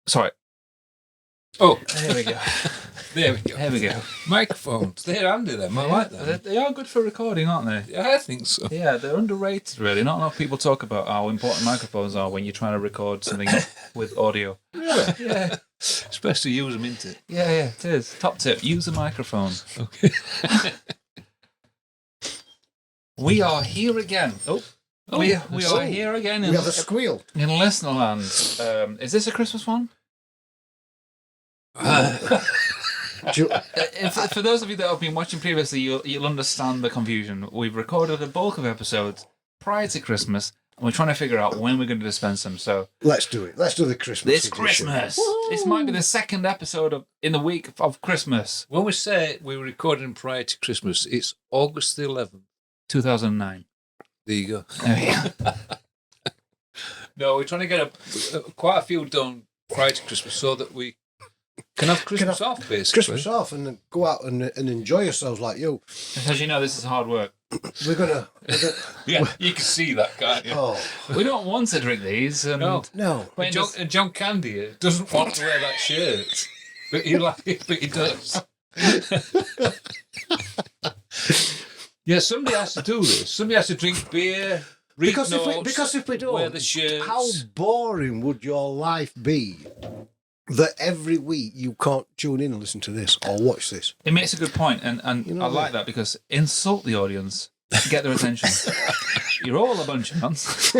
Sorry. Oh, there we go. There we go. There we go. Microphones. They're handy, them. I like them. They are good for recording, aren't they? Yeah, I think so. Yeah, they're underrated, really. Not enough people talk about how important microphones are when you're trying to record something with audio. Really? Yeah. Especially use them, isn't it? Yeah, it is. Top tip, use a microphone. Okay. We are here again. We are here again. We have a squeal. In Listenerland. Is this a Christmas one? For those of you that have been watching previously, you'll understand the confusion. We've recorded a bulk of episodes prior to Christmas, and we're trying to figure out when we're going to dispense them. So let's do it. Let's do the Christmas. This Christmas. Woo! This might be the second episode in the week of Christmas. When we say we were recording prior to Christmas, it's August the 11th. 2009. There you go. There we go. No, we're trying to get quite a few done prior to Christmas so that we can have Christmas off, basically. Christmas off and go out and enjoy yourselves like you. As you know, this is hard work. We're gonna yeah, you can see that, can't you? Oh. We don't want to drink these. And No. And John Candy doesn't want to wear that shirt, but he does. Yeah, somebody has to do this. Somebody has to drink beer, read because notes, if we don't, wear the shirts. How boring would your life be that every week you can't tune in and listen to this or watch this? It makes a good point, and You know I like that because insult the audience, get their attention. You're all a bunch of nonsense.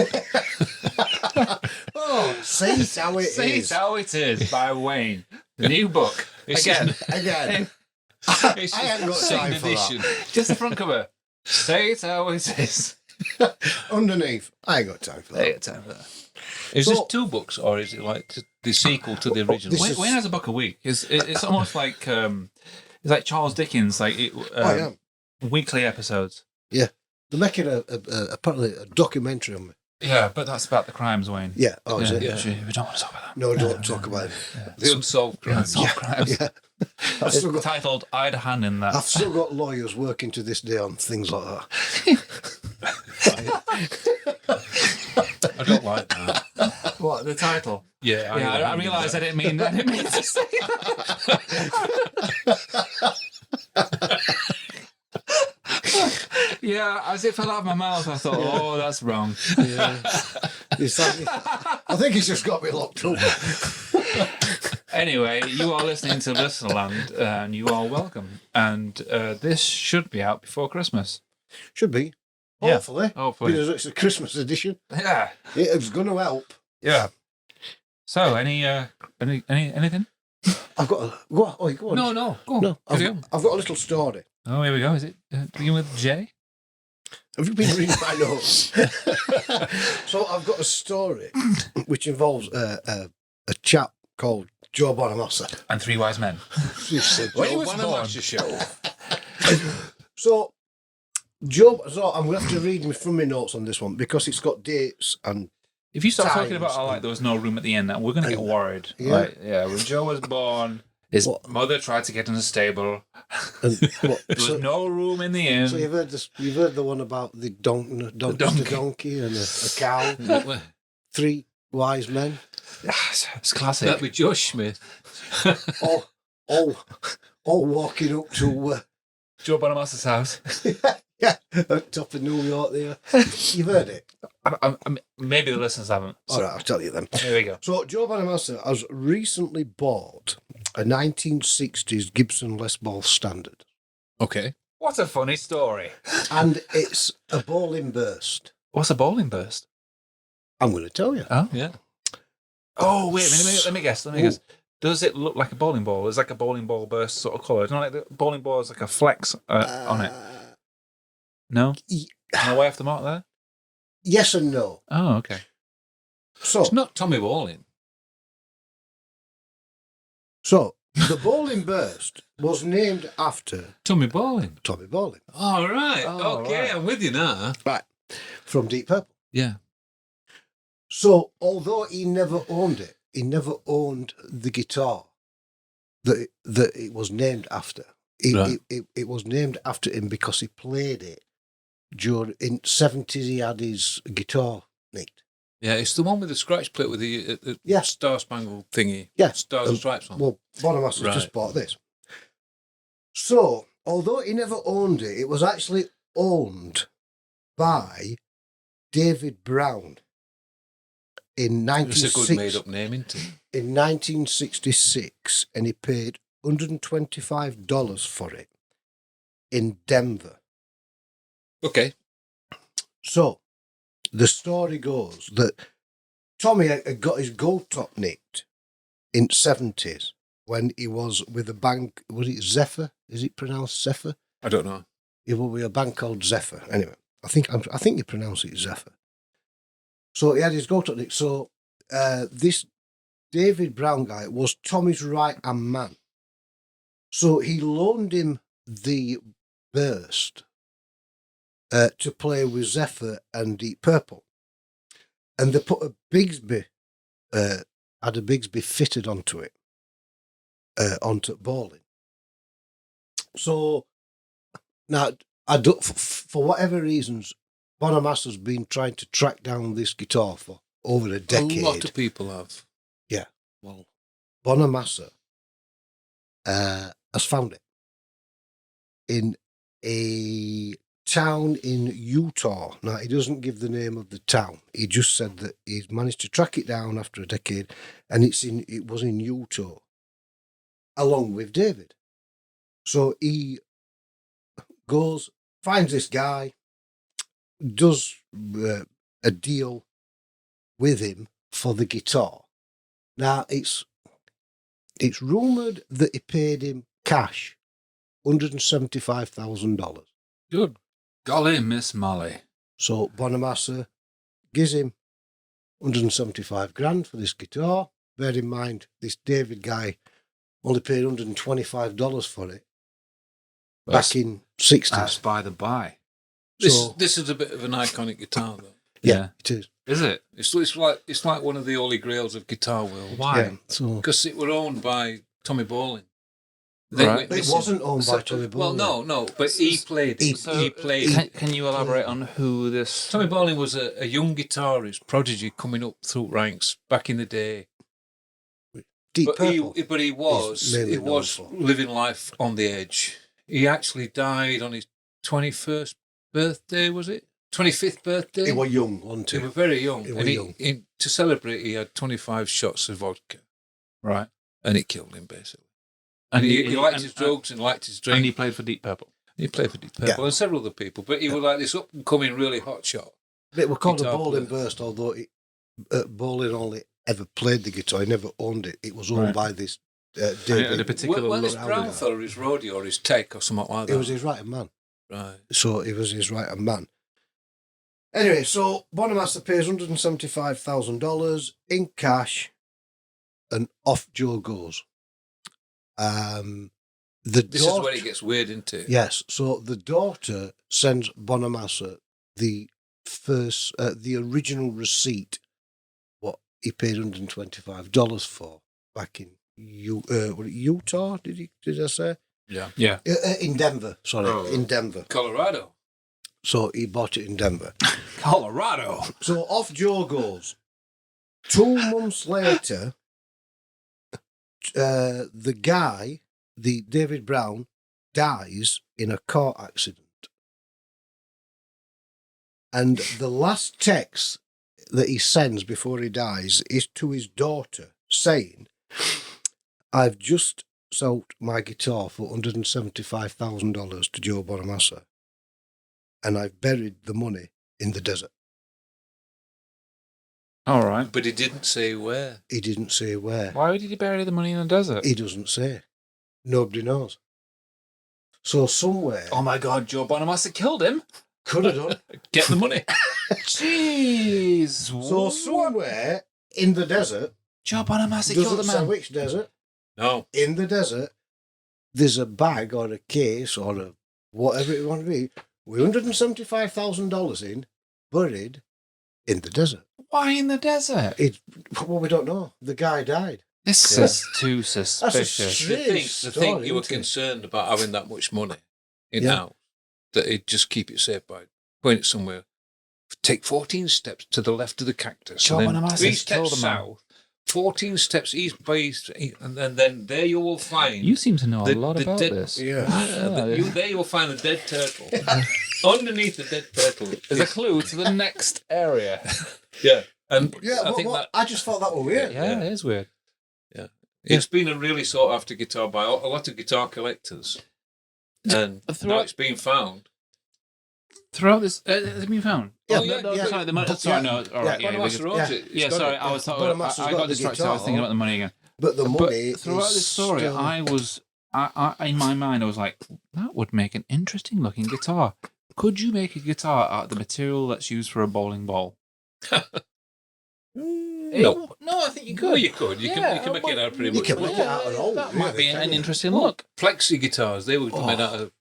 Oh, say it how it is. Say it how it is by Wayne. The new book. Again. It's I haven't got time for that. Just the front cover. Say it how it is. Underneath, I ain't got time for that. I ain't got time for that. Is this 2 books or is it like the sequel to the original? Wayne has a book a week. It's almost like it's like Charles Dickens, weekly episodes. Yeah, they're making apparently a documentary on me. Yeah, but that's about the crimes, Wayne. Yeah. Oh, is it? Yeah. We don't want to talk about that. No, don't talk about it. The unsolved crimes. Crimes. Yeah. It's titled "I had a hand in that." I've still got lawyers working to this day on things like that. I don't like that. What, the title? Yeah, I realised I didn't mean to say that. Yeah, as it fell out of my mouth, I thought, oh, that's wrong. Yeah. I think he's just got me locked up. Anyway, you are listening to Listenerland, and you are welcome. And this should be out before Christmas. Should be. Yeah. Hopefully. Because it's a Christmas edition. Yeah. It's going to help. Yeah. So, anything? I've got a... Go on. No. Go on. I've got a little story. Oh, here we go. Is it begin with J? Have you been reading my notes? So I've got a story which involves a chap called Joe Bonamassa. And 3 wise men. When he was born. Show. So I'm going to have to read from my notes on this one because it's got dates and if you start times talking about there was no room at the end, we're going to get worried. Yeah. When Joe was born, his mother tried to get in a stable. And there was no room in the inn. So you've heard the one about the donkey and a cow. 3 wise men. It's classic. That'd be Josh Smith. all walking up to Joe Bonamassa's house. Yeah, at top of New York there. You've heard it? Maybe the listeners haven't. So. All right, I'll tell you then. Here we go. So Joe Bonamassa has recently bought a 1960s Gibson Les Paul Standard. Okay. What a funny story. And it's a bowling burst. What's a bowling burst? I'm going to tell you. Oh, yeah. Oh, wait a minute. Let me guess. Does it look like a bowling ball? It's like a bowling ball burst sort of colour. It's not like the bowling ball has like a flex on it. No? Am I way off the mark there? Yes and no. Oh, okay. So it's not Tommy Bowling. So the bowling burst was named after Tommy Bowling. All right. Okay, right. I'm with you now. Right. From Deep Purple. Yeah. So although he never owned it, he never owned the guitar that it was named after. It was named after him because he played it in 70s. He had his guitar nicked. Yeah, it's the one with the scratch plate with the Star Spangled thingy. Yeah. Stars and Stripes on. Well, Bonamassa's Right. just bought this. So, although he never owned it, it was actually owned by David Brown in It's a good made-up name, isn't it? in 1966, and he paid $125 for it in Denver. Okay. So, the story goes that Tommy had got his gold top nicked in the 70s when he was with a bank. Was it Zephyr? Is it pronounced Zephyr? I don't know. He was with a bank called Zephyr. Anyway, I think you pronounce it Zephyr. So he had his gold top nicked. So this David Brown guy was Tommy's right-hand man. So he loaned him the Burst to play with Zephyr and Deep Purple. And they put a Bigsby, had a Bigsby fitted onto it, onto bowling. So now, I don't, for whatever reasons, Bonamassa's been trying to track down this guitar for over a decade. A lot of people have. Yeah, well, Bonamassa has found it in a town in Utah. Now, he doesn't give the name of the town. He just said that he's managed to track it down after a decade, and it was in Utah, along with David. So he goes, finds this guy, does a deal with him for the guitar. Now, it's rumoured that he paid him cash, $175,000. Good golly, Miss Molly. So Bonamassa gives him 175 grand for this guitar. Bear in mind, this David guy only paid $125 for it back in 60s. That's by the by. This is a bit of an iconic guitar, though. Yeah, it is. Is it? It's like one of the holy grails of guitar world. Why? Yeah, so Because it were owned by Tommy Bowling. Right. it wasn't owned by Tommy Bowling. Well, no, but he played it. He played it. Can you elaborate on who this... Tommy Bowling was a young guitarist, prodigy coming up through ranks back in the day. Deep But Purple. he was mainly known for. living life on the edge. He actually died on his 21st birthday, was it? 25th birthday? He was young, wasn't he? He was very young. He was and young. To celebrate, he had 25 shots of vodka. Right. And it killed him, basically. And he liked his drugs and liked his drink. And he played for Deep Purple. He played for Deep Purple and several other people. But he was like this up-and-coming, really hot shot. It was called a guitar bowling player. burst, although Bowling only ever played the guitar. He never owned it. It was owned by this David. a particular Well, this look brown out. fella, his rodeo or his tech or something like that. It was his right-hand man. Right. So it was his right-hand man. Anyway, so Bonamassa pays $175,000 in cash, and off Joe goes. This is where it gets weird, isn't it? Yes, so the daughter sends Bonamassa the original receipt, what he paid $125 for back in Utah. Did I say? Yeah. In Denver. Sorry, in Denver. Colorado. So he bought it in Denver. Colorado. So off Joe goes. 2 months later, the guy, the David Brown, dies in a car accident. And the last text that he sends before he dies is to his daughter, saying, "I've just sold my guitar for $175,000 to Joe Bonamassa, and I've buried the money in the desert." All right. But he didn't say where. He didn't say where. Why did he bury the money in the desert? He doesn't say. Nobody knows. So somewhere... Oh my God, Joe Bonamassa killed him. Could have done. Get the money. Jeez. So somewhere in the desert... Joe Bonamassa killed the Doesn't say man. which desert. No. In the desert, there's a bag or a case or a whatever it want to be with $175,000 in, buried in the desert. Why in the desert? Well, we don't know. The guy died. This Yeah. is too suspicious. strange The thing you were isn't it? concerned about having that much money in Yeah. house, that he'd just keep it safe by putting it somewhere take 14 steps to the left of the cactus. Sure, and one then of my 3 sisters told steps them that. south, 14 steps east by east, and then there you will find... You seem to know a lot the about dead- this. Yeah. There you will find the dead turtle. Underneath the dead turtle. There's a clue to the next area. Yeah. And Yeah, I think that I just thought that was weird. Yeah, it is weird. it's been a really sought after guitar by a lot of guitar collectors. And now it's been found. Throughout this, has it been found? Yeah, Oh, yeah, no, yeah. sorry, the money. But- Sorry, yeah, no. All right, yeah, yeah, Bonamaster owns it. yeah. It's got Sorry, it. I was. Bonamaster's I got got the distracted. I was thinking guitar. about the money again. But the money But throughout is this story, still... I in my mind, I was like, that would make an interesting looking guitar. Could you make a guitar out of the material that's used for a bowling ball? No. No, I think you could. Well, you could. You can make it out pretty You much. can make it out of old. That might be an interesting Well, look. Plexi guitars, they were made out of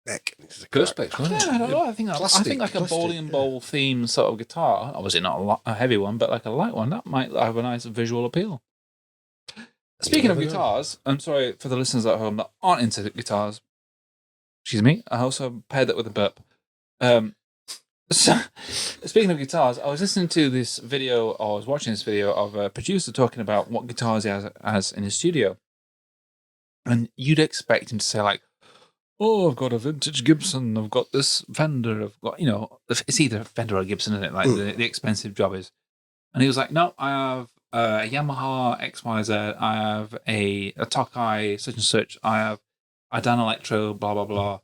perspex, weren't Yeah, I don't they? know. I think Plastic, like a plastic, bowling yeah. ball themed sort of guitar. Obviously not a heavy one, but like a light one. That might have a nice visual appeal. Speaking of never know. guitars, I'm sorry for the listeners at home that aren't into guitars. Excuse me. I also paired that with a burp. So, speaking of guitars, I was listening to this video, or I was watching this video of a producer talking about what guitars he has in his studio. And you'd expect him to say like, oh, I've got a vintage Gibson, I've got this Fender, I've got, it's either a Fender or a Gibson, isn't it? Like the expensive job is. And he was like, no, I have a Yamaha XYZ, I have a Tokai such and such, I have a Dan Electro, blah, blah, blah.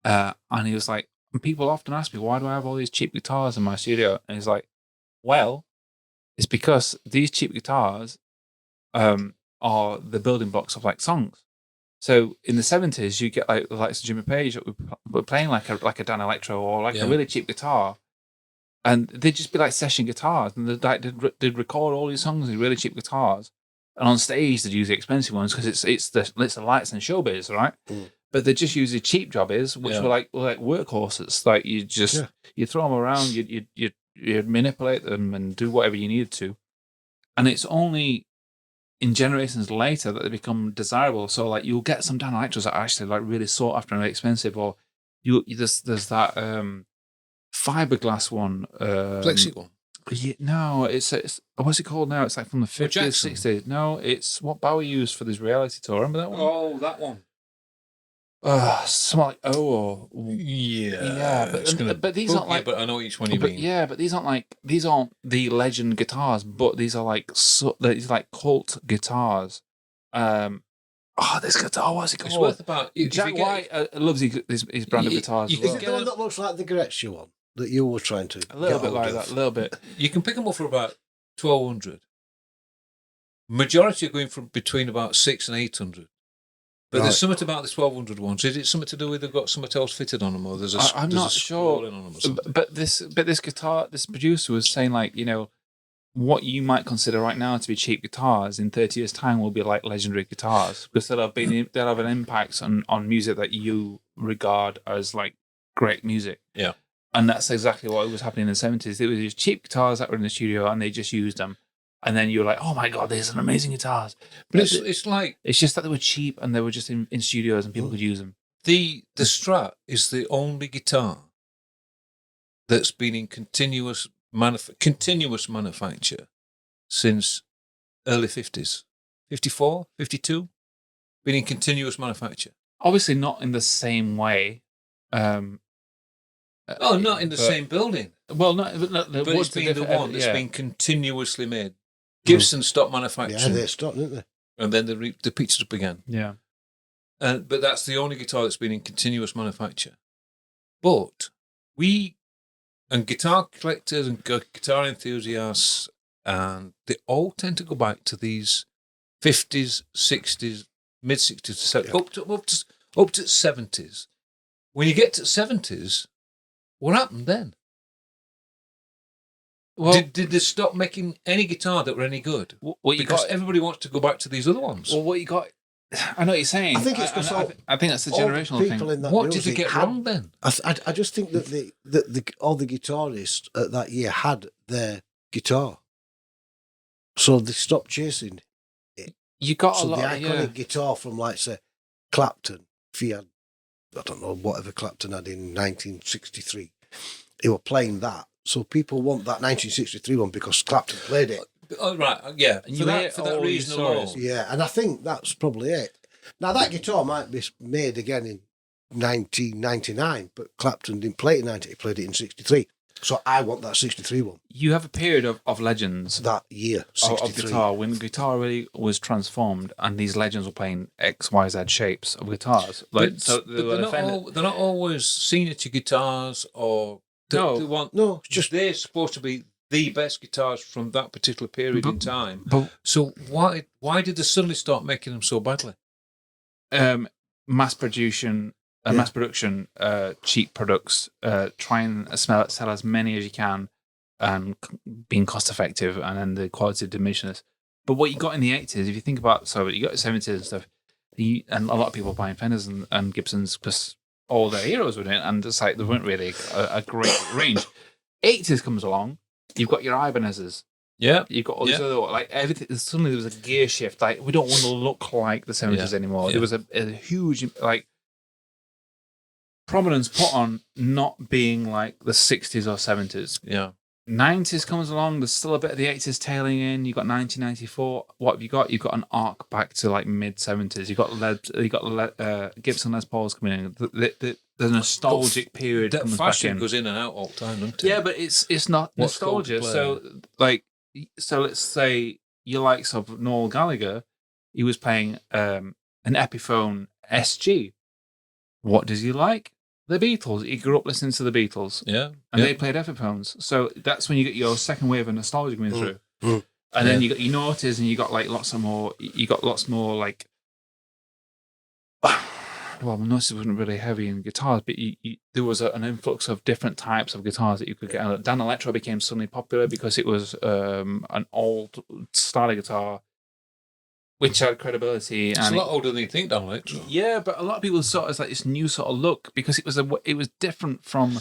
And he was like, and people often ask me, why do I have all these cheap guitars in my studio? And he's like, well, it's because these cheap guitars are the building blocks of like songs. So in the 70s, you get like the likes of Jimmy Page that were playing like a Dan Electro or like a really cheap guitar. And they'd just be like session guitars. And they'd record all these songs with really cheap guitars. And on stage, they'd use the expensive ones because it's the lights and showbiz, right? Mm. But they just use the cheap jobbies, which were like workhorses. Like you throw them around, you manipulate them and do whatever you needed to. And it's only in generations later that they become desirable. So like you'll get some Dan Electros that are actually like really sought after and really expensive, or there's that fiberglass one, Plexi one. No, it's what's it called now? It's like from the 50s, 60s. No, it's what Bowie used for this reality tour. Remember that one? Oh, that one. Something like yeah, but these aren't like. But I know which one you mean. Yeah, but these aren't the legend guitars, but these are these like cult guitars. This guitar, what's it called? It's worth about. Jack White loves his brand of guitars. Is it the one that looks like the Gretsch one that you were trying to? A little bit like that, a little bit. You can pick them up for about 1,200. Majority are going from between about 600 and 800. But there's something about the 1,200 ones. Is it something to do with they've got something else fitted on them, or there's a? I'm not sure. On them or something? But this guitar, this producer was saying like, what you might consider right now to be cheap guitars in 30 years' time will be like legendary guitars because they'll have an impact on music that you regard as like great music. Yeah, and that's exactly what was happening in the 70s. There was these cheap guitars that were in the studio, and they just used them. And then you're like, oh my God, these are amazing guitars. But it's like... It's just that they were cheap and they were just in studios and people could use them. The Strat is the only guitar that's been in continuous manufacture since early 50s. 54, 52? Been in continuous manufacture. Obviously not in the same way. Not in the same building. Well, but it's been the one that's been continuously made. Gibson stopped manufacturing. Yeah, they stopped, didn't they? And then they picked it up again. Yeah. But that's the only guitar that's been in continuous manufacture. But we, and guitar collectors and guitar enthusiasts, and they all tend to go back to these 50s, 60s, mid-60s, up to 70s. When you get to 70s, what happened then? Well, did they stop making any guitar that were any good? Because everybody wants to go back to these other ones. Well, what you got... I know what you're saying. I think it's because I think that's a generational thing. What did they get wrong then? I just think that all the guitarists at that year had their guitar, so they stopped chasing it. You got so a lot. The iconic guitar from, like, say, Clapton. If he had, I don't know, whatever Clapton had in 1963, he were playing that. So people want that 1963 one because Clapton played it. Oh, right, yeah. And For you ate that all reason your alone. sorrows. Yeah, and I think that's probably it. Now, that guitar might be made again in 1999, but Clapton didn't play it in 90, he played it in 63. So I want that 63 one. You have a period of legends That year, of 63. guitar when the guitar really was transformed, and these legends were playing X, Y, Z shapes of guitars. Like, But, so but they're not always signature guitars or No. they want. No, it's just They're supposed to be the best guitars from that particular period in time. But So why did they suddenly start making them so badly? mass production, cheap products, try and sell as many as you can, and being cost effective, and then the quality diminishes. But what you got in the 80s, if you think about, so you got the 70s and stuff, and a lot of people buying Fenders and Gibsons because all their heroes were doing it, and it's like there weren't really a great range. 80s comes along, you've got your Ibanez's. Yeah, You've got all these other, like, everything. Suddenly there was a gear shift. Like, we don't want to look like the 70s anymore. Yeah. There was a huge, like, prominence put on not being like the 60s or 70s. Yeah. 90s comes along. There's still a bit of the 80s tailing in. You've got 1994. What have you got? You've got an arc back to like mid 70s. You've got Gibson Les Pauls coming in. The nostalgic period That comes back fashion in. goes in and out all the time, doesn't it? Yeah, but it's not What's called nostalgia. play. So let's say your likes of Noel Gallagher, he was playing an Epiphone SG. What does he like? The Beatles. He grew up listening to the Beatles. Yeah. And they played Epiphones. So that's when you get your second wave of nostalgia coming through. Mm. And then you got your noughties, and you got like lots more like, well, noughties wasn't really heavy in guitars, but there was an influx of different types of guitars that you could get. Dan Electro became suddenly popular because it was an old style of guitar, which had credibility. It's and a lot older than you think, Dan Electro. Yeah, but a lot of people saw it as like this new sort of look because it was different from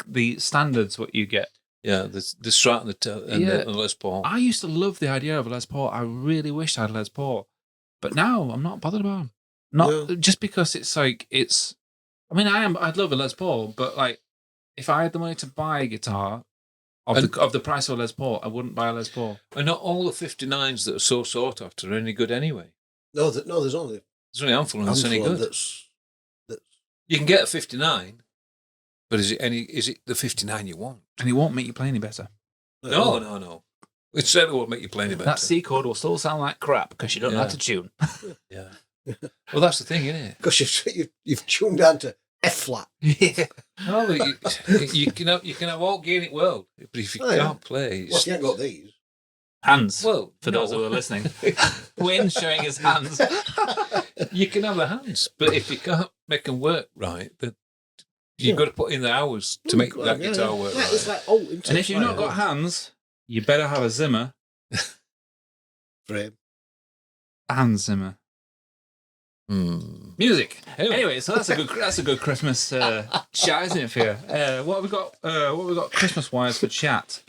the standards what you get. Yeah, the Strat and the Les Paul. I used to love the idea of a Les Paul. I really wished I had a Les Paul, but now I'm not bothered about them. Just because it's like it's. I mean, I'd love a Les Paul, but like if I had the money to buy a guitar of the price of a Les Paul, I wouldn't buy a Les Paul. And not all the 59s that are so sought after are any good anyway. No, there's only a handful that's any good. That's You can get a 59, but is it the 59 you want? And it won't make you play any better. No. It certainly won't make you play any better. That C chord will still sound like crap because you don't know how to tune. Yeah. Well, that's the thing, isn't it? because you've tuned down to F flat. Yeah. No, you can have all gain it world, but if you can't play, Well, you ain't got these. Hands. Well, for those who are listening. Wayne's showing his hands. You can have the hands, but if you can't make them work right, then you've got to put in the hours to make that guitar work right. It's like, And if you've not got hands, you better have a Zimmer. frame. And Zimmer. Music. Anyway, so that's a good Christmas chat, isn't it, for you? What have we got Christmas wise for chat?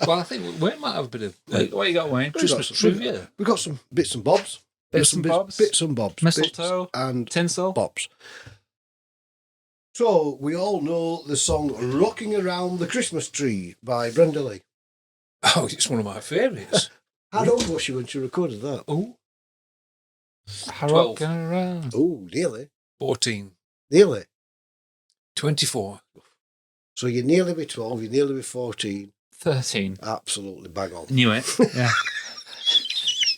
Well, I think Wayne might have a bit of What you got, Wayne? Christmas trivia. We've got some bits and bobs. Bits and bobs? Bits and bobs. Mistletoe? Bits and Tinsel? bobs. So, we all know the song Rocking Around the Christmas Tree by Brenda Lee. Oh, it's one of my favourites. How old was she when she recorded that? Oh, 12. Around. Oh, nearly. 14. Nearly. 24. So you're nearly be 12, you're nearly be 14. 13. Absolutely bang on. Knew it. Yeah.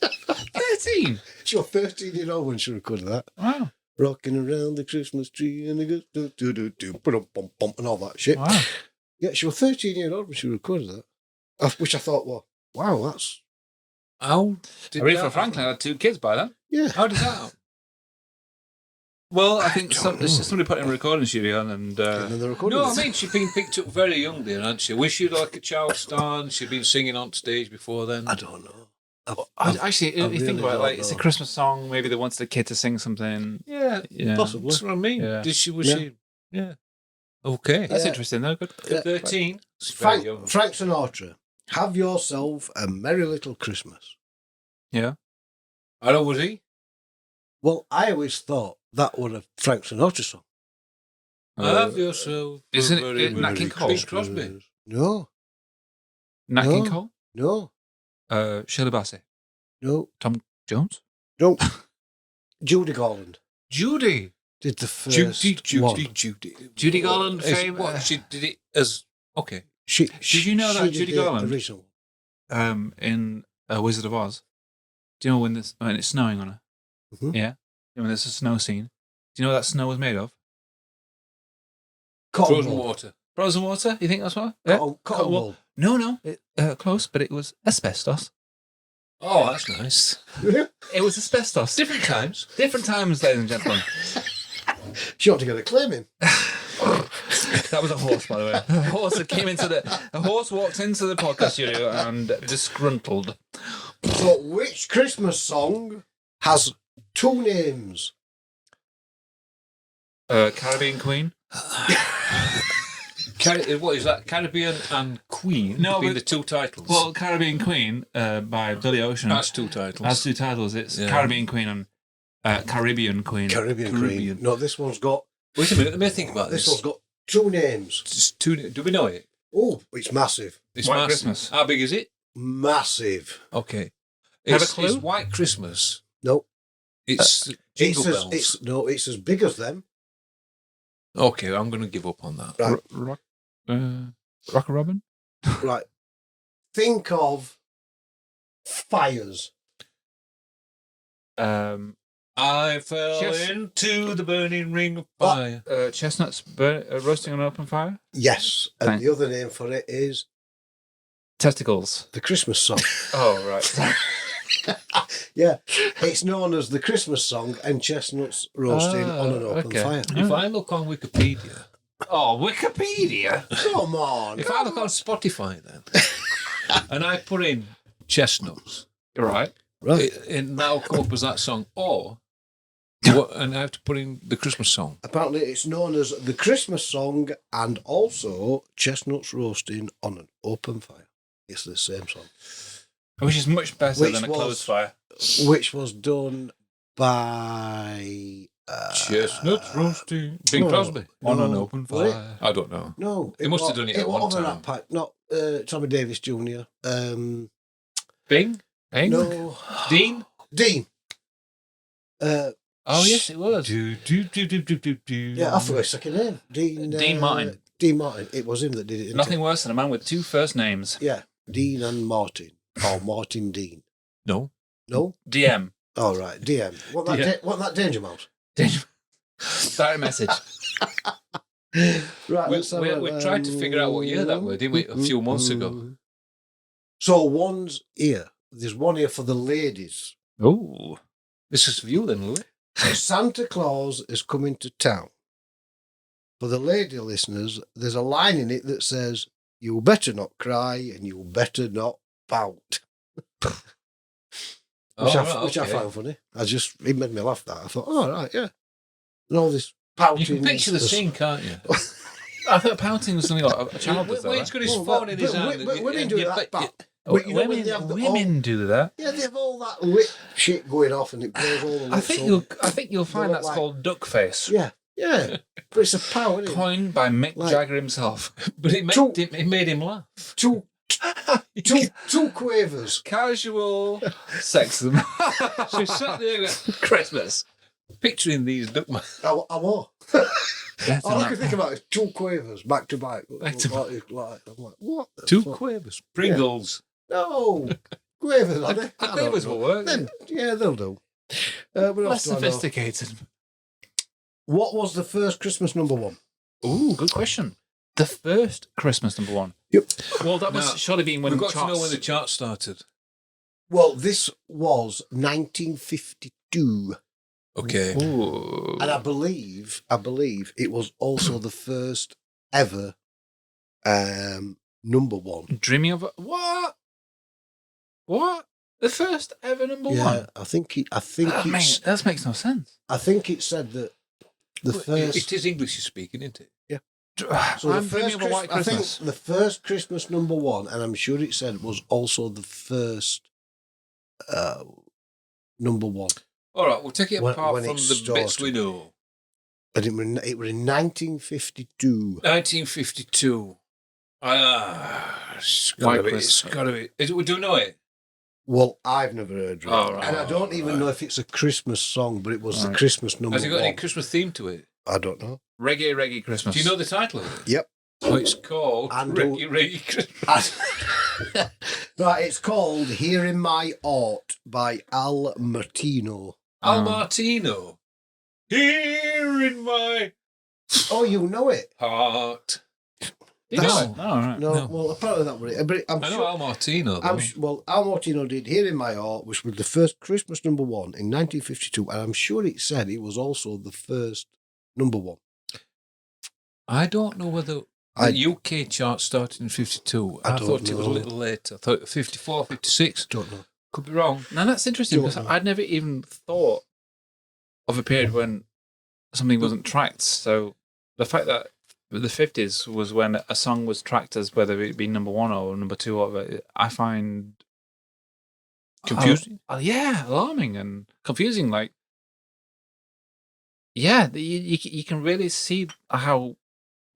13. She was 13-year-old when she recorded that. Wow. Rocking around the Christmas tree and it goes do bum bum and all that shit. Wow. Yeah, she was 13-year-old when she recorded that. Which I thought, well, wow, that's... How did Aretha Franklin had 2 kids by then. Yeah. How did that happen? Well, I think somebody put in a recording studio and And then they recorded No, it. I mean, she'd been picked up very young then, hadn't she? Was she like a child star and she'd been singing on stage before then? I don't know. Actually, if you think really about it, don't like it's a know. Christmas song. Maybe they wanted the kid to sing something. Yeah, Possibly. that's what I mean. Yeah. Was Yeah. she? Yeah. Okay. That's Yeah. interesting, though. Good. Yeah. 13. She's very young. Frank Sinatra, have yourself a merry little Christmas. Yeah. How old was he? Well, I always thought that was a Frank Sinatra song. Have yourself. Isn't a it very Nat King merry Cole? Bing Crosby. No. Nat No. King Cole? No. Shirley Bassey? No. Tom Jones? No. Judy Garland Judy. did the first one. Judy Garland fame. What, she did it as... Okay. Did you know that did Judy the Garland? original? In Wizard of Oz. Do you know when it's snowing on her? Mhm. Yeah. When there's a snow scene. Do you know what that snow was made of? Frozen water. Frozen water? You think that's what? Yeah. Cotton wool. No. Close, but it was asbestos. Oh, that's nice. It was asbestos. Different times. Different times, ladies and gentlemen. She ought to get a claim in. That was a horse, by the way. A horse walked into the podcast studio and disgruntled. So, which Christmas song has two names? Caribbean Queen. What is that? Caribbean and Queen? No, being but- the two titles. Well, Caribbean Queen by Billy Ocean. that's two titles. Has two titles. It's Yeah. Caribbean Queen and Caribbean Queen. Caribbean Queen. No, this one's got. Wait a minute, let me think about This this. one's got two names. Just two, do we know it? Oh, it's massive. It's White massive. Christmas. How big is it? Massive. Okay. Have a It's clue? White Christmas. No. It's Jingle it's Bells. It's as big as them. Okay, I'm going to give up on that. Right. Rocker Robin? Right. Think of fires. I fell Yes. into the burning ring of fire. Chestnuts roasting on open fire? Yes. And Thank- the other name for it is Testicles. the Christmas song. Oh, right. Yeah. It's known as the Christmas song and chestnuts roasting on an open okay. fire. If I look on Wikipedia, Oh, Wikipedia. Come on. if I look on Spotify then, and I put in chestnuts, Right. Right. it now come up as that song, or and I have to put in the Christmas song. Apparently, it's known as the Christmas song and also chestnuts roasting on an open fire. It's the same song, Which is much better Which than a was- clothes fire. which was done by Chestnuts roasting. Bing no, Crosby On an no, open was it? fire. I don't know. No, He must have done it at one wasn't time. Rat Pack, not Tommy Davis Jr. Bing? Bing? No, Dean? Dean. Oh, yes, it was. Yeah, I forgot his second name. Dean Martin. Dean Martin. It was him that did it. Isn't Nothing it? worse than a man with two first names. Yeah, Dean and Martin, or Martin Dean. No. No. DM. All right, DM. What that? Yeah. What that Danger Mouse? Direct message. Right. We let's have we a- tried to figure out what year that were, didn't we, a few months ago? So one's here. There's one here for the ladies. Oh. This is for you then, Louis. Santa Claus is coming to town. For the lady listeners, there's a line in it that says, "You better not cry and you better not pout." Which I found funny. It made me laugh that. I thought, oh, right, yeah. And all this pouting. You can picture the scene, can't you? I thought pouting was something like a child does that, When right? he's got his Well, phone in his hand. Women do that. Oh, But you know when they have the women do that. Yeah, they have all that lip shit going off and it blows all the lips I up. think you'll find look that's like- called duck face. Yeah, yeah. But it's a pout, isn't it? Coined by Mick Like- Jagger himself. But it made him laugh. Two quavers. Casual sexism. So he sat there Christmas. picturing these duck man. I war. That's All I enough. can think about is two quavers back to back. Back to back. I'm like, what? the Two fuck? quavers. Pringles. No. Quavers, are they? I don't Quavers know. will work. Then, yeah, they'll do. What Less else do I know? sophisticated. What was the first Christmas number one? Ooh, good question. The first Christmas number one. Yep. Well, that was Now, surely been when We've got to charts... know when the chart started. Well, this was 1952. Okay. Ooh. And I believe it was also the first ever number one. Dreaming of... What? What? The first ever number Yeah, one? I think it That makes no sense. said that the first. It is English you're speaking, isn't it? So I'm the dreaming first of a white I think Christmas. the first Christmas number one, and I'm sure it said was also the first number one. All right, we'll take it When- apart when from it the bits started. we know. And it was in 1952. 1952. It's White gotta be. Christmas. It's gotta be. We do know it. Well, I've never heard of it. Oh, right. And I don't even know if it's a Christmas song, but it was the Right. Christmas number Has it got any one. Christmas theme to it? I don't know. Reggae Christmas. Do you know the title of it? Yep. Oh, it's called And- Reggae Christmas. Right, it's called Here in My Art by Al Martino. Al Martino. Here in my Oh, you know it? heart. You That's- know it? No, right. No, No. well, apparently that was it. But I'm I know sure, Al Martino, though. well, Al Martino did Here in My Art, which was the first Christmas number one in 1952, and I'm sure it said it was also the first number one. I don't know whether I- the UK chart started in 52. I I don't thought it was a know. little later. I thought 54, 56. Don't know. Could be wrong. Now that's interesting Don't because know. I'd never even thought of a period when something wasn't tracked. So the fact that the 50s was when a song was tracked as whether it be number one or number two, or whatever, I find Confusing? yeah, alarming and confusing. Like, yeah, you can really see how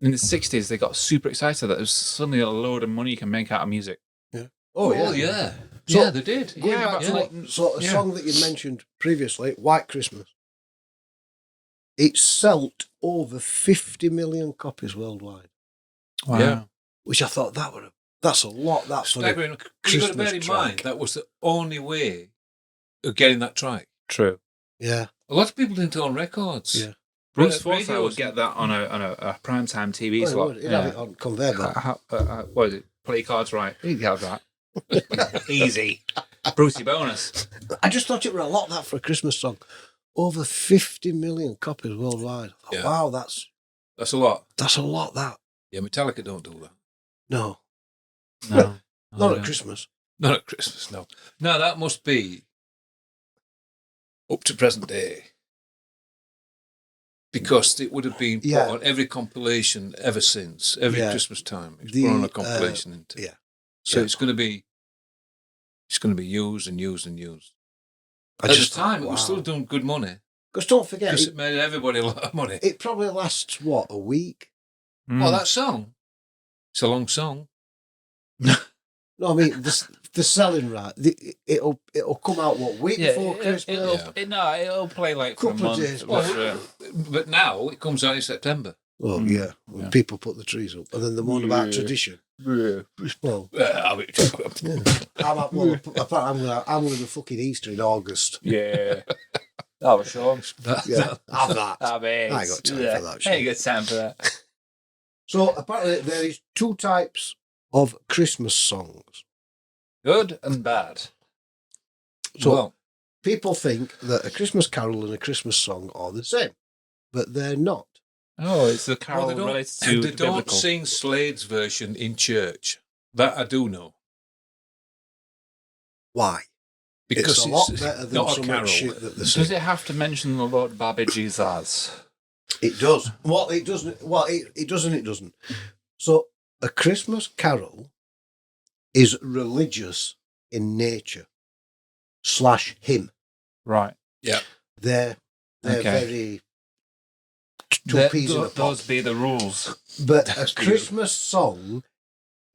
in the 60s they got super excited that there's suddenly a load of money you can make out of music. Oh, Oh, yeah. yeah. So- Yeah, they did. Going Yeah, back but to like- a yeah. song that you mentioned previously, White Christmas. It sold over 50 million copies worldwide, Wow. Yeah. which I thought that's a lot. That's for the, Staggering. You've got to Christmas bear in mind track. that was the only way of getting that track. True. yeah. A lot of people didn't own records. Yeah. Bruce Radio Forsyth would was- get that on a primetime TV Oh, he slot. would. He'd have it on conveyor belt. What is it? Play cards right. Play cards right. Easy. Brucey bonus. I just thought it were a lot that for a Christmas song. Over 50 million copies worldwide. I thought, Yeah. wow, that's That's a lot. a lot. That Yeah, Metallica don't do that. no, No. not at Christmas. Not at Christmas, no. No, that must be up to present day. Because it would have been Yeah. put on every compilation ever since, every Yeah. Christmas time. It's The, put on a compilation into. yeah. So Yeah. it's going to be used and used and used. I At just the time, thought, it was wow. still doing good money Because don't forget, because it made everybody a lot of money. it probably lasts what, a week? Well, that song, it's a long song. No, I mean the selling right. It'll come out what week before Christmas. It'll play like for a Couple of month. days. But now it comes out in September. Oh Mm. yeah, when Yeah. people put the trees up, and then the one about tradition. Well, I mean, I'm gonna do fucking Easter in August. Yeah. That was Sean. Yeah, have that. I mean, I ain't got time for that shit. Ain't got time for that. So apparently there is two types of Christmas songs. Good and bad. So well, people think that a Christmas carol and a Christmas song are the same, but they're not. Oh, it's the carol they don't, related to they the don't biblical. sing Slade's version in church. That I do know. Why? Because it's a lot better than not a some carol. shit that they sing. Does it have to mention the Lord Baby Jesus? It does. Well, it doesn't. Well, it doesn't. It doesn't. So a Christmas carol is religious in nature / hymn. Right. They're Okay. very two peas in a pot. Those be the rules. But a That's Christmas song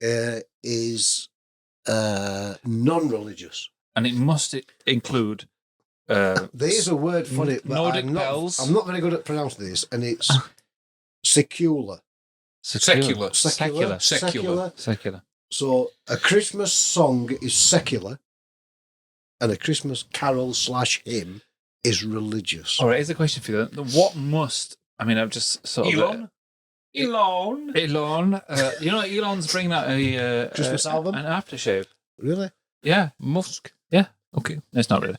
is non-religious. And it must include There is a word for it, but Nordic I'm bells. not very good at pronouncing this, and it's secular. Secular. Secular. So a Christmas song is secular, and a Christmas carol / hymn is religious. All right, here's a question for you. What must... I mean, I've just sort of... Elon? Elon. You know, Elon's bringing out a... Christmas album? An aftershave. Really? Yeah. Musk. Yeah. Okay. No, it's not really.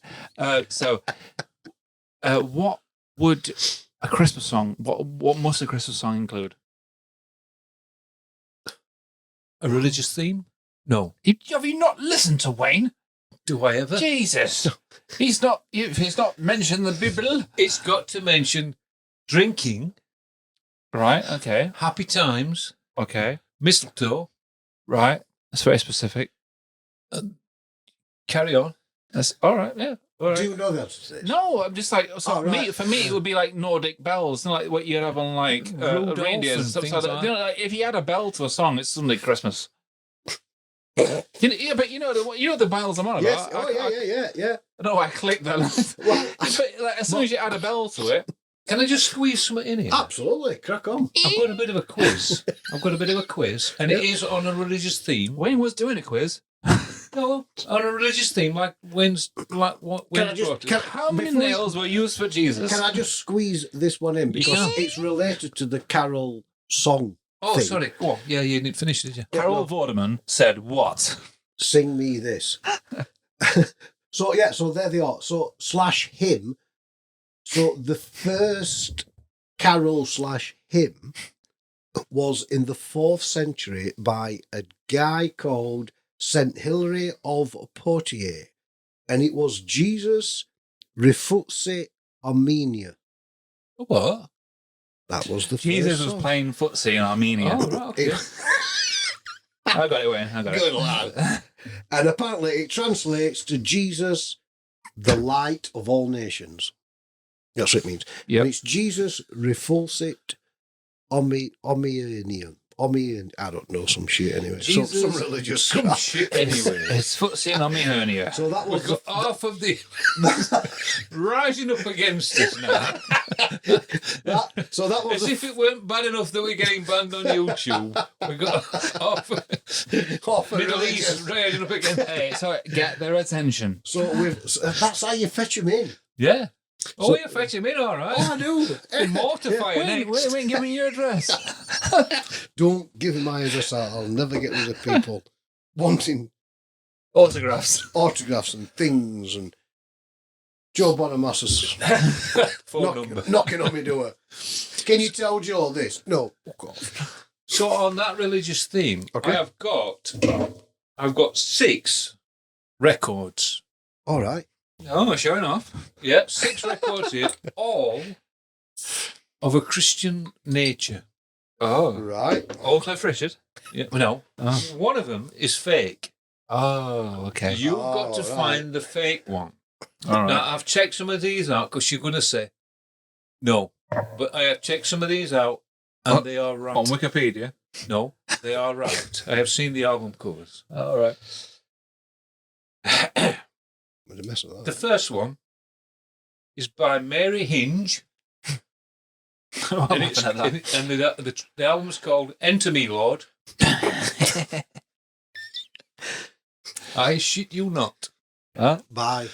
What would a Christmas song... What must a Christmas song include? A religious theme? No. Have you not listened to Wayne? Do I ever? Jesus. He's not mentioned the Bible. It's got to mention drinking, Right, okay. happy times, Okay. mistletoe, Right. That's very specific. carry on. That's all right, yeah. All right. Do you know the answer to this? No, I'm just like, so Oh, right. for me, it would be like Nordic bells, like what you'd have on like Rudolph reindeers and and stuff things like that. like You know, like, if you had a bell to a song, it's suddenly Christmas. Yeah, but you know the bells I'm on Yes. about. Yeah. No, I clicked that. Well, But like, as soon as you add a bell to it, Can I just squeeze something in here? absolutely. Crack on. I've got a bit of a quiz. And it is on a religious theme. Wayne was doing a quiz. No, on a religious theme, like when's like what? Can I just? How many before you- nails were used for Jesus? Can I just squeeze this one in because Yeah. it's related to the carol song? Oh, thing. sorry. Oh, yeah, you didn't finish, did you? Carol Vorderman said what? Sing me this. So there they are. So /hymn. So the first carol /hymn was in the 4th century by a guy called Saint Hilary of Poitiers, and it was Jesus Refutse Armenia. What? That was the Jesus first was song. playing footsie in Armenia. Oh, right, okay. I got it, Wayne. I got Good it. lad. And apparently it translates to Jesus, the light of all nations. That's what it means. Yep. And it's Jesus Refulsit Omianian. I don't know, some shit anyway. Jesus, some religious some crap. shit anyway. It's footsie in Armenia hernia. So that was We've got half of the rising up against us now. that was As if it weren't bad enough that we're getting banned on YouTube. We've got half Middle East rising up against. Hey, so get their attention. So that's how you fetch them in. Yeah. Oh, So- you fetch him in, all right. Oh, I do. Be mortifying next. Wayne, give me your address. Don't give me my address out. I'll never get rid of people wanting Autographs. autographs and things and Joe Bonamassa's Phone number. knocking on my door. Can you tell Joe this? No, fuck off. So on that religious theme, Okay. I've got 6 records. All right. Oh, showing off. Yeah, 6 records here, all of a Christian nature. Oh. Right. All Cliff Richard. Yeah, no, Oh. one of them is fake. Oh, okay. You've got to right. find the fake one. All right. Now, I've checked some of these out because you're going to say no, but I have checked some of these out and they are right. On Wikipedia. No, they are right. I have seen the album covers. All right. Made a mess of The that. first one is by Mary Hinge, What and, happened it's, at that? and the album's called Enter Me, Lord. I shit you not. Huh? Bye.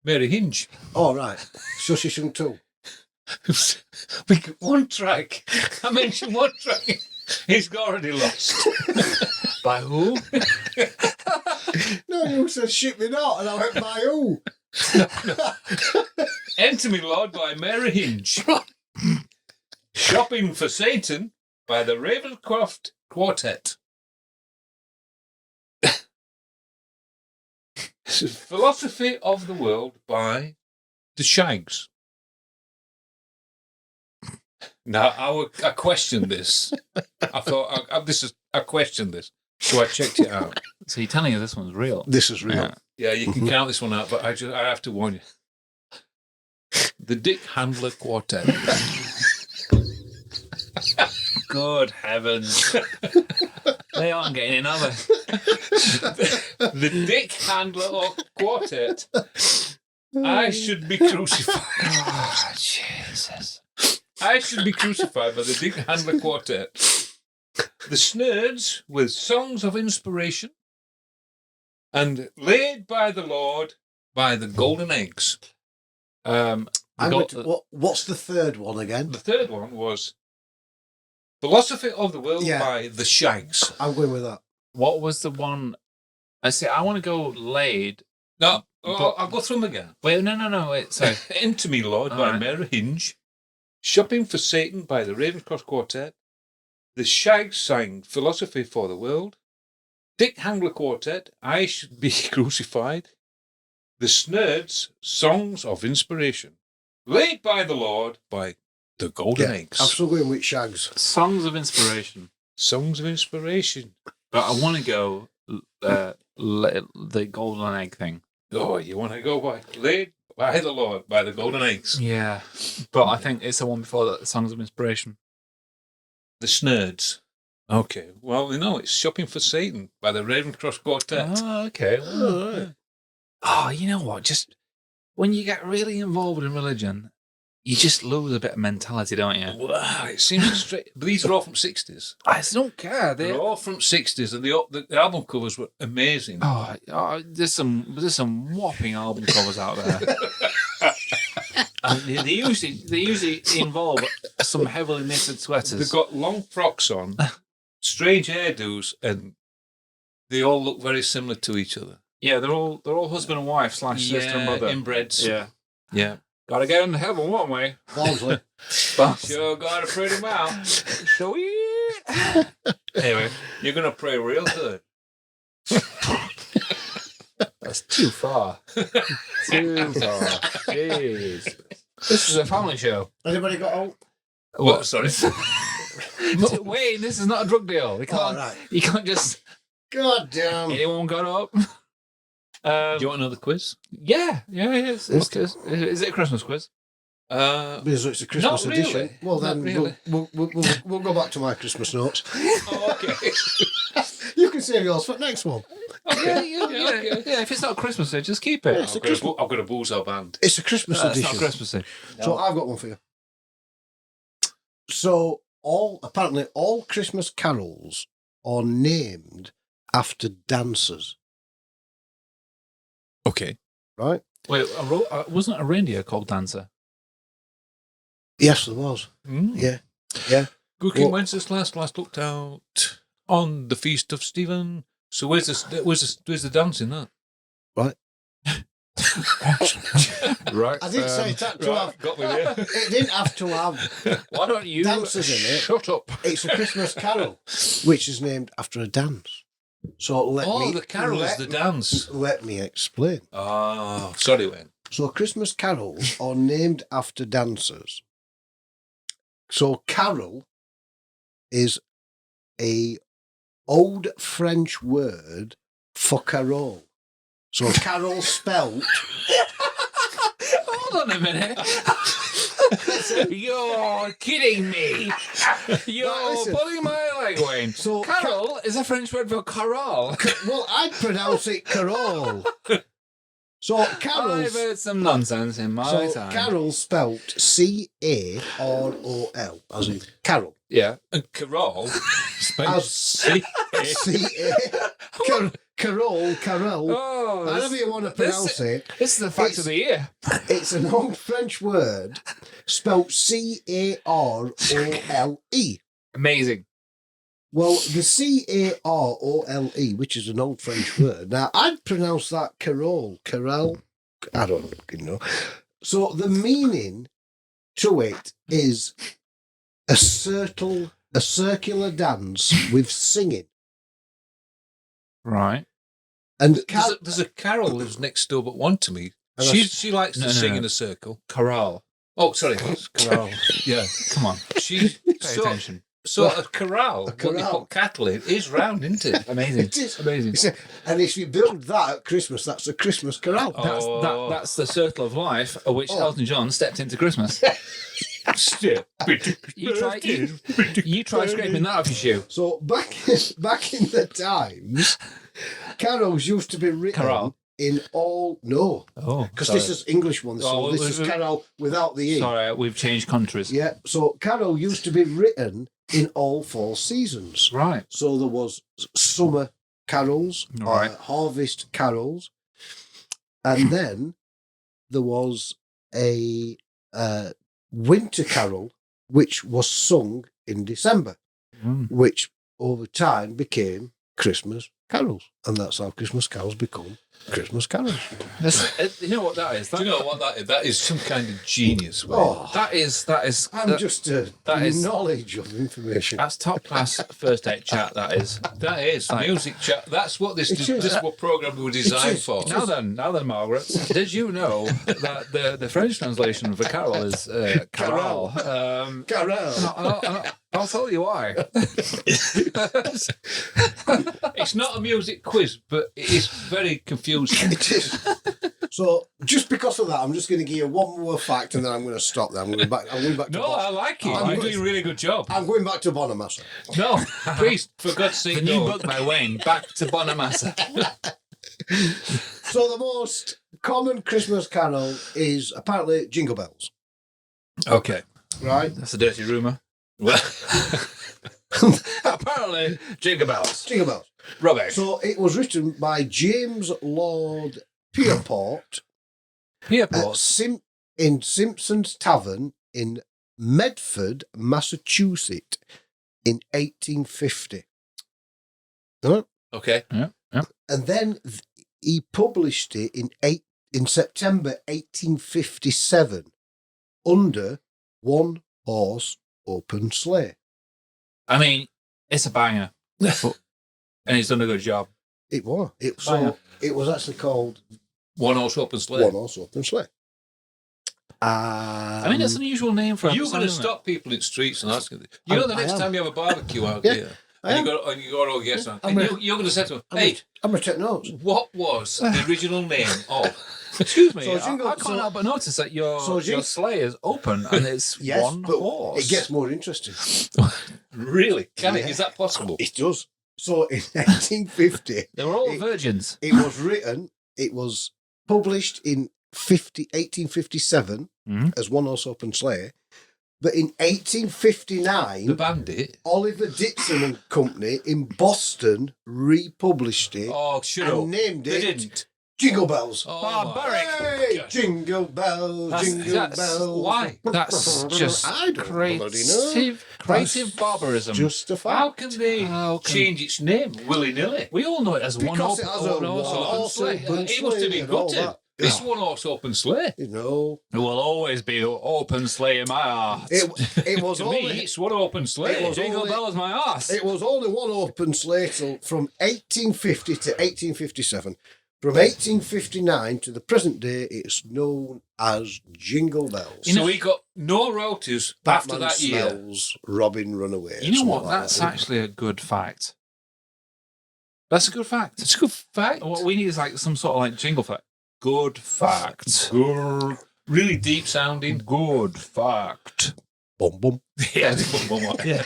Mary Hinge. All right. Shushi Shung too. We got one track. I mentioned one track. He's already lost. By who? No, you said shit me not, and I went by who? Enter Me, Lord by Mary Hinge. Shopping for Satan by the Ravenscroft Quartet. Philosophy of the World by the Shags. Now, I questioned this. I thought, I questioned this. So I checked it out. So you're telling us this one's real? This is real. Yeah. Yeah, you can count this one out, but I have to warn you. The Dick Handler Quartet. Good heavens. They aren't getting in, are they? The Dick Handler Quartet. I should be crucified. Oh, Jesus. I should be crucified by the Dick Handler Quartet. The Snurds with Songs of Inspiration. And Laid by the Lord by the Golden Eggs. What's the third one again? The third one was Philosophy of the World Yeah. by the Shags. I'm going with that. What was the one? I see. I want to go Laid. No, But- I'll go through them again. Wait, no. Wait, sorry. Enter Me, Lord All by right. Mary Hinge. Shopping for Satan by the Ravenscroft Quartet. The Shags sang Philosophy for the World. Dick Handler Quartet, I Should Be Crucified. The Snurds, Songs of Inspiration. Laid by the Lord by the Golden Eggs. I'm still going with Shags. Songs of Inspiration. Songs of Inspiration. But I want to go the Golden Egg thing. Oh, you want to go by Laid by the Lord, by the golden eggs. Yeah, but I think it's the one before that, the Songs of Inspiration. The Snerds. Okay, well, it's Shopping for Satan by the Ravencross Quartet. Oh, okay. Oh, you know what? Just when you get really involved in religion, you just lose a bit of mentality, don't you? Wow, it seems straight. But these are all from 60s. I just don't care. They're all from 60s, and the album covers were amazing. Oh, there's some whopping album covers out there. And they usually involve some heavily knitted sweaters. They've got long frocks on, strange hairdos, and they all look very similar to each other. Yeah, they're all husband and wife / sister and mother. Inbreds. Yeah. Gotta get into heaven, won't we? Barnsley. Sure got a pretty mouth. Sweet. Anyway, You're going to pray real good. that's too far. Too far. Jeez. This is a family show. Anybody got out? What? Sorry. Wait, this is not a drug deal. You can't just... God damn. Anyone got up? Do you want another quiz? Yeah. Is it a Christmas quiz? Because it's a Christmas Not really. edition. Well, then Not really. we'll go back to my Christmas notes. Oh, okay. You can save yours for the next one. Okay. Yeah, if it's not Christmassy, just keep it. It's a Christmas. I've got a Bullseye band. It's a Christmas It's edition. not Christmassy. So I've got one for you. So apparently all Christmas carols are named after dancers, Okay. right? Wait, wasn't a reindeer called Dancer? Yes, there was. Mm. Yeah. Good King Well- Wenceslas last looked out on the feast of Stephen. So where's the dance in that? Right. Right. I didn't say it had to have. Got me there. It didn't have to have Why don't you dancers in it. shut up? It's a Christmas carol, which is named after a dance. So The carol is the dance. Let me explain. Oh, sorry, Wayne. So Christmas carols are named after dancers. So carol is a old French word for carol. So carol spelt. Hold on a minute. You're kidding me. You're Listen. pulling my leg, Wayne. So Carol is a French word for carol. well, I pronounce it carol. So I've carols. heard some nonsense in my So time. carol spelt CAROL, as in carol. Yeah. And Carol spelled As C. Carol. Oh, However you want to pronounce it. This is the fact of the year. It's an old French word spelt CAROLE. Amazing. Well, the CAROLE, which is an old French word. Now, I'd pronounce that carol. I don't fucking know. So the meaning to it is a circular dance with singing. Right. And There's a Carol lives next door but one to me. And She likes to No, sing no. in a circle. Corral. Oh, sorry. It's Carol. Yeah. Come on. She Pay so attention. a corral, what they corral. put cattle in, is round, isn't it? Amazing. It is. Amazing. and if you build that at Christmas, that's a Christmas carol. Oh. That's the circle of life at which Oh. Elton John stepped into Christmas. You try scraping that off your shoe. So back in the times, carols used to be written Carol. in all Oh, because this is English one. So Oh, this is carol without the e. Sorry, we've changed countries. Yeah. So carol used to be written in all 4 seasons. Right. So there was summer carols, Right. harvest carols, and then there was a winter carol which was sung in December, which over time became Christmas carols, and that's how Christmas carols become Christmas carols. You know what that is? Do you know what that is? That is some kind of genius. Oh, That is. I'm just that is- knowledge of information. That's top class first date chat. That is. That is Like- music chat. That's what this It is. what program we were designed is. for. Now then, Margaret, did you know that the French translation for carol is carol? Carol. I'll tell you why. It's not a music quiz, but it is very confusing. It is. So just because of that, I'm just going to give you one more fact, and then I'm going to stop there. I'm going back. To No, I like it. You're doing a really good job. I'm going back to Bonamassa. No, please, for God's sake, The new book by Wayne, Back to Bonamassa. So the most common Christmas carol is apparently Jingle Bells. Okay. Right? That's a dirty rumour. Well, Apparently, Jingle Bells. Jingle Bells. Rubbish. So it was written by James Lord Pierpont in Simpson's Tavern in Medford, Massachusetts in 1850. Huh? okay. Yeah. And then he published it in September 1857 under One Horse Open Sleigh. I mean, it's a banger. And he's done a good job. It was. Banger. It was actually called One horse open sleigh. One Horse Open Sleigh. I mean, it's an unusual name for a You're song, going to isn't stop people in the streets and ask them. You know, the I next am. time you have a barbecue out Yeah, here, I and you got all guests on, I'm and gonna- you're going to say to them, I'm hey, going to take notes. what was the original name of? Excuse me, So I Jingle- can't so- help but notice that your Jingle- sleigh is open and it's Yes, one but horse. it gets more interesting. Really? Can it? Yeah. Is that possible? It does. So in 1850, They were all it- virgins. it was published in 1857 Mhm. as One Horse Open Sleigh. But in 1859, The bandit? Oliver Ditson and Company in Boston republished it Oh, shut and up. named They it didn't. Jingle Bells. Oh, Barbaric. Hey, gosh. jingle bells, jingle bells. Why? That's just I don't bloody know. creative barbarism. Just a fact. How can they How can- change its name willy-nilly? We all know it as one Because open, it has a open one horse horse open sleigh. open It must have sleigh been and all gutted. that. This Yeah. one horse open sleigh. You know, It will always be open sleigh in my heart. it was To me, only it's one open sleigh. It was Jingle only- bells my arse. it was only one open sleigh till from 1850 to 1857. From 1859 to the present day, it's known as Jingle Bells. So we got no royalties after Batman that year. smells, Robin run away. You know something what? like That's that. actually a good fact. That's a good fact. It's a good fact. What we need is like some sort of like jingle fact. Good fact. Good. Really deep sounding. Good fact. Bum bum. Yeah. Yeah.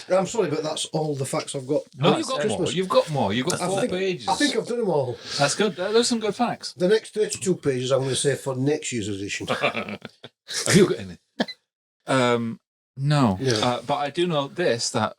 I'm sorry, but that's all the facts I've got. No, you've got more. You've got more. You've got I 4 think- pages. I think I've done them all. That's good. Those are some good facts. The next 32 pages I'm going to say for next year's edition. Have you got any? No. Yeah. But I do know this, that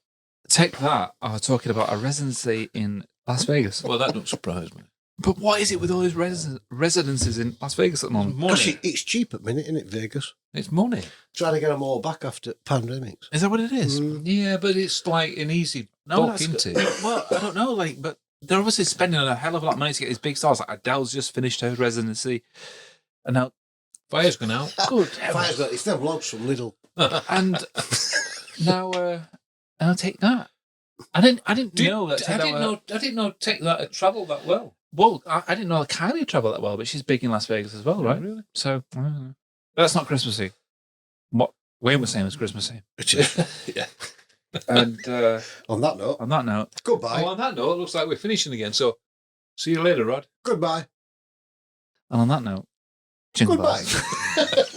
Take That are talking about a residency in Las Vegas. Well, that don't surprise me. But what is it with all these residences in Las Vegas at the moment? Because Money. it's cheap at the minute, isn't it, Vegas? It's money. Trying to get them all back after pandemics. Is that what it is? Yeah, but it's like an easy book, isn't it? Well, I don't know, like, but they're obviously spending a hell of a lot of money to get these big stars. Like Adele's just finished her residency, and now Fire's gone out. good Fire's got, it's them logs from Lidl. and now Take That. I didn't know that. Take I That didn't were- know. I didn't know Take That had travelled that well. Well, I didn't know Kylie traveled that well, but she's big in Las Vegas as well, right? Really? So I don't know. That's not Christmassy. What Wayne was saying was Christmassy. Yeah. And On that note, on that note, goodbye. Oh, on that note, it looks like we're finishing again. So, see you later, Rod. Goodbye. and on that note, jingle Goodbye. bells.